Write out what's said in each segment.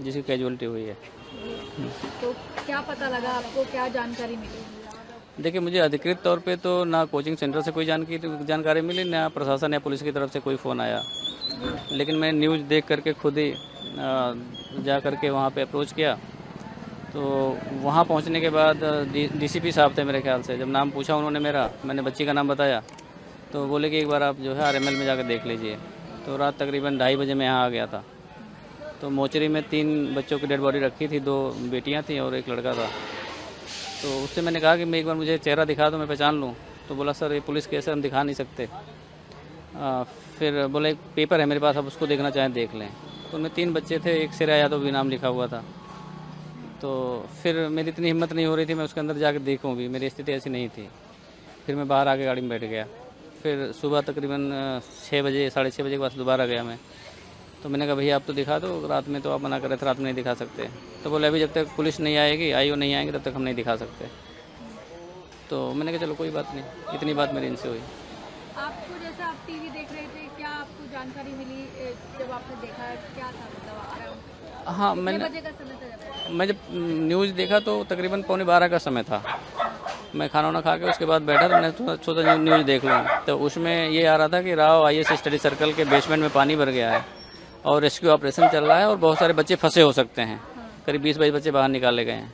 जिसकी कैजुअलिटी हुई है। तो क्या पता लगा आपको, क्या जानकारी मिली? देखिए, मुझे अधिकृत तौर पे तो ना कोचिंग सेंटर से कोई जानकारी मिली, ना प्रशासन या पुलिस की तरफ से कोई फ़ोन आया। लेकिन मैं न्यूज़ देख करके खुद ही जा करके वहाँ पे अप्रोच किया। तो वहाँ पहुँचने के बाद डीसीपी साहब थे मेरे ख्याल से। जब नाम पूछा उन्होंने मेरा, मैंने बच्ची का नाम बताया, तो बोले कि एक बार आप जो है आरएमएल में जाकर देख लीजिए। तो रात तकरीबन 2:30 बजे मैं यहाँ आ गया था। तो मोचरी में 3 बच्चों की डेड बॉडी रखी थी, 2 बेटियाँ थीं और 1 लड़का था। तो उससे मैंने कहा कि मैं एक बार मुझे चेहरा दिखा दो, मैं पहचान लूँ। तो बोला सर ये पुलिस केस है, हम दिखा नहीं सकते। फिर बोला एक पेपर है मेरे पास, आप उसको देखना चाहें देख लें। तो उनमें 3 बच्चे थे, एक श्रेया यादव भी नाम लिखा हुआ था। तो फिर मेरी इतनी हिम्मत नहीं हो रही थी मैं उसके अंदर जाकर देखूँ भी, मेरी स्थिति ऐसी नहीं थी। फिर मैं बाहर आके गाड़ी में बैठ गया। फिर सुबह तकरीबन 6 बजे, साढ़े 6 बजे के बाद दोबारा गया मैं। तो मैंने कहा भैया आप तो दिखा दो, रात में तो आप मना कर रहे थे, रात में नहीं दिखा सकते। तो बोले अभी जब तक पुलिस नहीं आएगी, आईओ नहीं आएंगे, तब तक हम नहीं दिखा सकते। तो मैंने कहा चलो कोई बात नहीं, इतनी बात मेरी इनसे हुई। आपको जैसा आप टीवी देख रहे थे, क्या आपको जानकारी मिली जब आपने देखा? क्या था मतलब अराउंड? हाँ, कितने मैंने बजे का समय था जब? मैं जब न्यूज़ देखा तो तकरीबन 11:15 का समय था। मैं खाना वाना खा के उसके बाद बैठा तो मैंने सोचा न्यूज़ देख लूँ। तो उसमें ये आ रहा था कि राव आईएएस स्टडी सर्कल के बेसमेंट में पानी भर गया है और रेस्क्यू ऑपरेशन चल रहा है और बहुत सारे बच्चे फंसे हो सकते हैं। करीब 20-22 बच्चे बाहर निकाले गए हैं।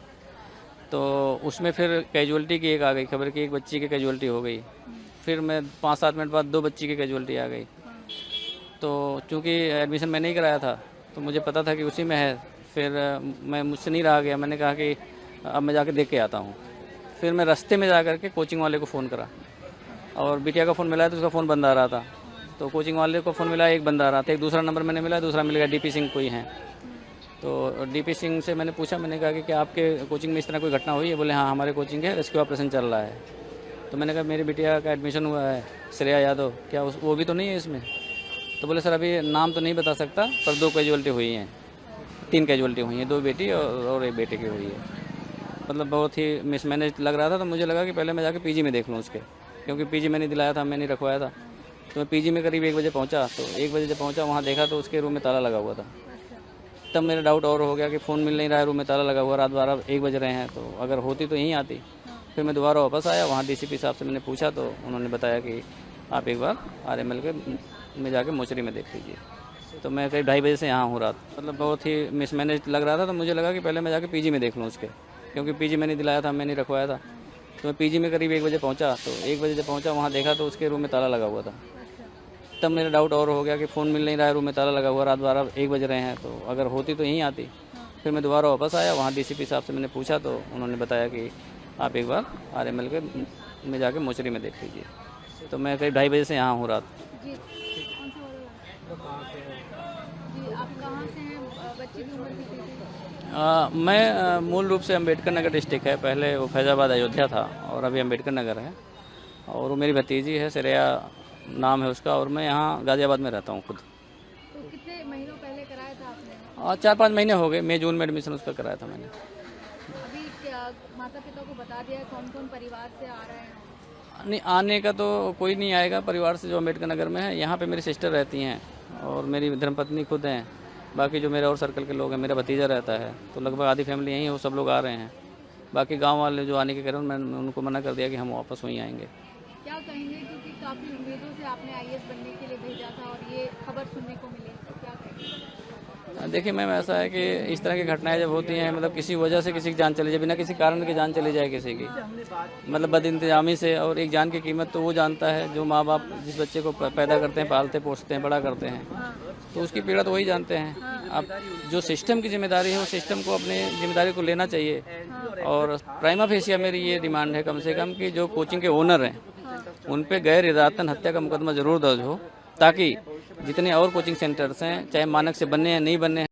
तो उसमें फिर कैजुअलिटी की एक आ गई खबर कि एक बच्ची की कैजुअलिटी हो गई। फिर मैं 5-7 मिनट बाद 2 बच्ची की कैजुअलिटी आ गई। तो चूँकि एडमिशन मैंने ही कराया था तो मुझे पता था कि उसी में है। फिर मैं मुझसे नहीं रहा गया, मैंने कहा कि अब मैं जाके देख के आता हूँ। फिर मैं रास्ते में जा कर के कोचिंग वाले को फ़ोन करा और बिटिया का फ़ोन मिला तो उसका फ़ोन बंद आ रहा था। तो कोचिंग वाले को फ़ोन मिला, एक बंद आ रहा था। एक दूसरा नंबर मैंने मिला, दूसरा मिल गया डीपी सिंह कोई हैं। तो डीपी सिंह से मैंने पूछा, मैंने कहा कि क्या आपके कोचिंग में इस तरह कोई घटना हुई है? बोले हाँ हमारे कोचिंग है, रेस्क्यू ऑपरेशन चल रहा है। तो मैंने कहा मेरी बिटिया का एडमिशन हुआ है, श्रेया यादव, क्या वो भी तो नहीं है इसमें? तो बोले सर अभी नाम तो नहीं बता सकता, पर 2 कैजुअलिटी हुई हैं, 3 कैजुअलिटी हुई हैं, 2 बेटी और 1 बेटे की हुई है। मतलब बहुत ही मिसमैनेज लग रहा था। तो मुझे लगा कि पहले मैं जाके पीजी में देख लूँ उसके, क्योंकि पीजी मैंने दिलाया था, मैंने रखवाया था। तो मैं पीजी में करीब 1 बजे पहुँचा। तो 1 बजे जब पहुँचा वहाँ देखा तो उसके रूम में ताला लगा हुआ था। तब मेरा डाउट और हो गया कि फ़ोन मिल नहीं रहा है, रूम में ताला लगा हुआ, रात 12-1 बज रहे हैं, तो अगर होती तो यहीं आती। फिर मैं दोबारा वापस आया, वहाँ डीसीपी साहब से मैंने पूछा तो उन्होंने बताया कि आप एक बार आरएमएल के में जाके मोचरी में देख लीजिए। तो मैं करीब 2:30 बजे से यहाँ हूँ रात। मतलब बहुत ही मिसमैनेज लग रहा था। तो मुझे लगा कि पहले मैं जाके पीजी में देख लूँ उसके, क्योंकि पीजी मैंने दिलाया था, मैंने रखवाया था। तो मैं पीजी में करीब 1 बजे पहुँचा। तो 1 बजे जब पहुँचा वहाँ देखा तो उसके रूम में ताला लगा हुआ था। तब मेरा डाउट और हो गया कि फ़ोन मिल नहीं रहा है, रूम में ताला लगा हुआ, रात 12-1 बज रहे हैं, तो अगर होती तो यहीं आती। फिर मैं दोबारा वापस आया, वहाँ डीसीपी साहब से मैंने पूछा तो उन्होंने बताया कि आप एक बार आरएमएल के में जाके मोचरी में देख लीजिए। तो मैं करीब 2:30 बजे से यहाँ हूँ रात। जी, कौन सा वाला? जी, आप कहाँ से हैं? बच्ची की उम्र कितनी थी? मैं मूल रूप से अम्बेडकर नगर डिस्ट्रिक्ट है, पहले वो फैज़ाबाद अयोध्या था और अभी अम्बेडकर नगर है। और वो मेरी भतीजी है, श्रेया नाम है उसका, और मैं यहाँ गाज़ियाबाद में रहता हूँ खुद। तो कितने महीनों पहले कराया था आपने? 4-5 महीने हो गए, मई जून में एडमिशन उसका कराया था मैंने। अभी क्या माता पिता को बता दिया है कौन कौन परिवार से आ रहे हैं? नहीं, आने का तो कोई नहीं आएगा परिवार से जो अम्बेडकर नगर में है। यहाँ पे मेरी सिस्टर रहती हैं और मेरी धर्मपत्नी खुद हैं। बाकी जो मेरे और सर्कल के लोग हैं, मेरा भतीजा रहता है, तो लगभग आधी फैमिली यहीं है, वो सब लोग आ रहे हैं। बाकी गांव वाले जो आने के कह रहे हैं, मैंने उनको मना कर दिया कि हम वापस वहीं आएंगे। क्या कहेंगे, क्योंकि काफ़ी उम्मीदों से आपने आईएएस बनने के लिए भेजा था और ये खबर सुनने को मिली, तो क्या कहेंगे? देखिए मैम, ऐसा है कि इस तरह की घटनाएं जब होती हैं, मतलब किसी वजह से किसी की जान चली जाए, बिना किसी कारण की जान चली जाए किसी की, मतलब बदइंतजामी से, और एक जान की कीमत तो वो जानता है जो माँ बाप जिस बच्चे को पैदा करते हैं, पालते पोसते हैं, बड़ा करते हैं, तो उसकी पीड़ा तो वही जानते हैं। अब जो सिस्टम की जिम्मेदारी है, वो सिस्टम को अपनी जिम्मेदारी को लेना चाहिए। और प्राइमा फेसिया मेरी ये डिमांड है कम से कम कि जो कोचिंग के ओनर हैं उन पे गैर इरादतन हत्या का मुकदमा ज़रूर दर्ज हो, ताकि जितने और कोचिंग सेंटर्स हैं, चाहे मानक से बनने या नहीं बनने,